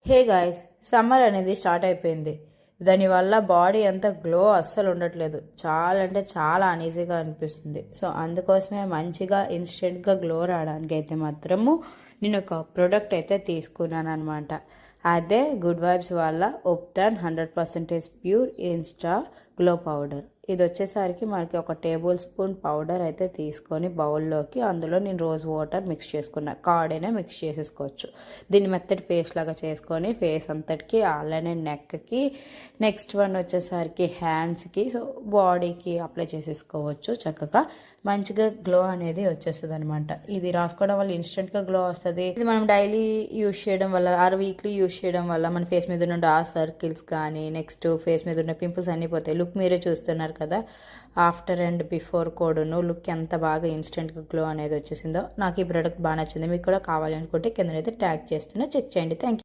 Hey guys, summer అనేది start అయిపోయింది. దానివల్ల బాడీ అంతా గ్లో అస్సలు ఉండట్లేదు. చాలా అంటే చాలా అనీజీగా అనిపిస్తుంది. సో అందుకోసమే మంచిగా ఇన్స్టెంట్గా గ్లో రావడానికి అయితే మాత్రము నేను ఒక ప్రోడక్ట్ అయితే తీసుకున్నాను అనమాట. అదే గుడ్ వైబ్స్ వాళ్ళ ఒప్టాన్ 100% ప్యూర్ ఇన్స్టా గ్లో పౌడర్. ఇది వచ్చేసరికి మనకి ఒక టేబుల్ స్పూన్ పౌడర్ అయితే తీసుకొని బౌల్లోకి అందులో నేను రోజ్ వాటర్ మిక్స్ చేసుకున్నా. కార్డైనా మిక్స్ చేసేసుకోవచ్చు. దీన్ని మెత్తటి పేస్ట్ లాగా చేసుకొని ఫేస్ అంతటికి అలానే నెక్కి, నెక్స్ట్ వన్ వచ్చేసరికి హ్యాండ్స్కి, సో బాడీకి అప్లై చేసేసుకోవచ్చు. చక్కగా మంచిగా గ్లో అనేది వచ్చేస్తుంది అనమాట. ఇది రాసుకోవడం వల్ల ఇన్స్టెంట్గా గ్లో వస్తుంది. ఇది మనం డైలీ యూజ్ చేయడం వల్ల వీక్లీ యూజ్ చేయడం వల్ల మన ఫేస్ మీద ఉన్న డార్క్ సర్కిల్స్ కానీ నెక్స్ట్ ఫేస్ మీద ఉన్న పింపుల్స్ అన్నీ పోతాయి. లుక్ మీరే చూస్తున్నారు కదా, ఆఫ్టర్ అండ్ బిఫోర్ కూడాను లుక్ ఎంత బాగా ఇన్స్టెంట్గా గ్లో అనేది వచ్చేసిందో. నాకు ఈ ప్రోడక్ట్ బాగా నచ్చింది. మీకు కూడా కావాలనుకుంటే కిందనైతే ట్యాగ్ చేస్తున్నా, చెక్ చేయండి. Thank you.